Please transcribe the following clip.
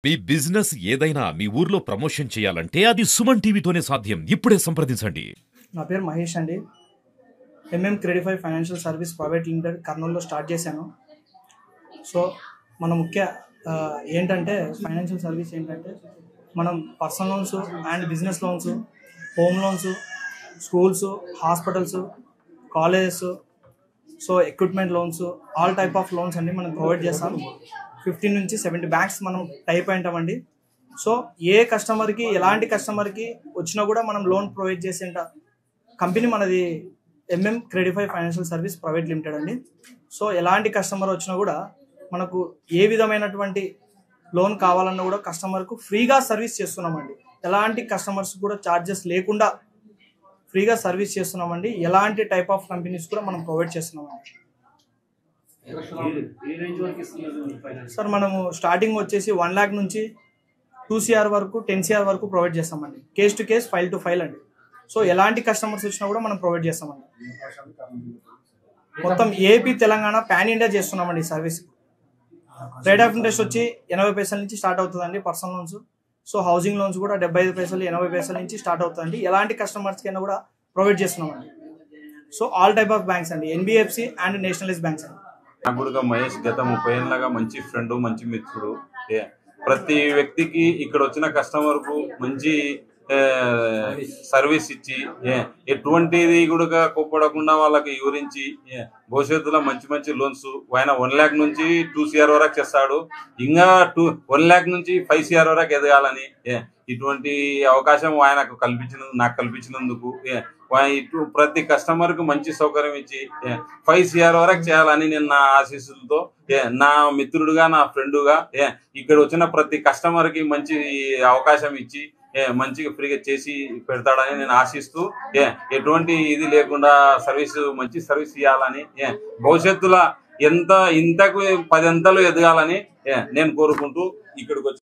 మీ business ఏదైనా మీ ఊర్లో promotion చేయాలంటే అది సుమన్ టీవీతోనే సాధ్యం. ఇప్పుడే సంప్రదించండి. నా పేరు మహేష్ అండి. క్రెడిఫై ఫైనాన్షియల్ సర్వీస్ ప్రైవేట్ లిమిటెడ్ కర్నూలులో స్టార్ట్ చేశాను. సో మన ముఖ్య ఏంటంటే ఫైనాన్షియల్ సర్వీస్ ఏంటంటే మనం personal loans and business loans, home loans, schools, hospitals, colleges, so equipment loans, all type of loans అన్ని మనం ప్రొవైడ్ చేస్తాం. 15 నుంచి 70 బ్యాంక్స్ మనం టైప్ అయింటామండి. సో ఏ కస్టమర్కి ఎలాంటి కస్టమర్కి వచ్చినా కూడా మనం లోన్ ప్రొవైడ్ చేసేంత కంపెనీ మనది క్రెడిఫై ఫైనాన్షియల్ సర్వీస్ ప్రైవేట్ లిమిటెడ్ అండి. సో ఎలాంటి కస్టమర్ వచ్చినా కూడా మనకు ఏ విధమైనటువంటి లోన్ కావాలన్నా కూడా కస్టమర్కు ఫ్రీగా సర్వీస్ చేస్తున్నామండి. ఎలాంటి కస్టమర్స్ కూడా ఛార్జెస్ లేకుండా ఫ్రీగా సర్వీస్ చేస్తున్నామండి. ఎలాంటి టైప్ ఆఫ్ కంపెనీస్ కూడా మనం ప్రొవైడ్ చేస్తున్నామండి. సార్ మనము స్టార్టింగ్ వచ్చేసి 1 lakh నుంచి 2 CR వరకు 10 CR వరకు ప్రొవైడ్ చేస్తామండి. Case to case, file to file అండి. సో ఎలాంటి కస్టమర్స్ వచ్చినా కూడా మనం ప్రొవైడ్ చేస్తామండి. మొత్తం ఏపీ, తెలంగాణ, పాన్ ఇండియా చేస్తున్నామండి ఈ సర్వీస్. రేట్ ఆఫ్ ఇంట్రెస్ట్ వచ్చి 80 పైసల నుంచి స్టార్ట్ అవుతుందండి personal loans. So housing loans కూడా 75 పైసలు, 80 పైసల నుంచి స్టార్ట్ అవుతుందండి. ఎలాంటి కస్టమర్స్కి అయినా కూడా ప్రొవైడ్ చేస్తున్నామండి. So all type of banks అండి, NBFC అండ్ నేషనలైజ్ బ్యాంక్స్ అండి. నాకు మహేష్ గత 30 ఏళ్ళగా మంచి ఫ్రెండ్, మంచి మిత్రుడు. ప్రతి వ్యక్తికి ఇక్కడ వచ్చిన కస్టమర్ కు మంచి సర్వీస్ ఇచ్చి ఎటువంటిది కూడా కోప్పడకుండా వాళ్ళకి వివరించి భవిష్యత్తులో మంచి మంచి లోన్స్ ఆయన 1 lakh నుంచి 2 CR వరకు చేస్తాడు. ఇంకా 1 lakh నుంచి 5 CR వరకు ఎదగాలని ఇటువంటి అవకాశం ఆయనకు నాకు కల్పించినందుకు ప్రతి కస్టమర్ కు మంచి సౌకర్యం ఇచ్చి 5 CR వరకు చేయాలని నేను నా ఆశీస్సులతో, నా మిత్రుడుగా, నా ఫ్రెండ్గా ఇక్కడ వచ్చిన ప్రతి కస్టమర్ కి మంచి అవకాశం ఇచ్చి మంచిగా ఫ్రీగా చేసి పెడతాడని నేను ఆశిస్తూ ఎటువంటి ఇది లేకుండా మంచి సర్వీస్ ఇవ్వాలని, భవిష్యత్తులో ఇంతకు 10 అంతలు ఎదగాలని నేను కోరుకుంటూ ఇక్కడికి వచ్చి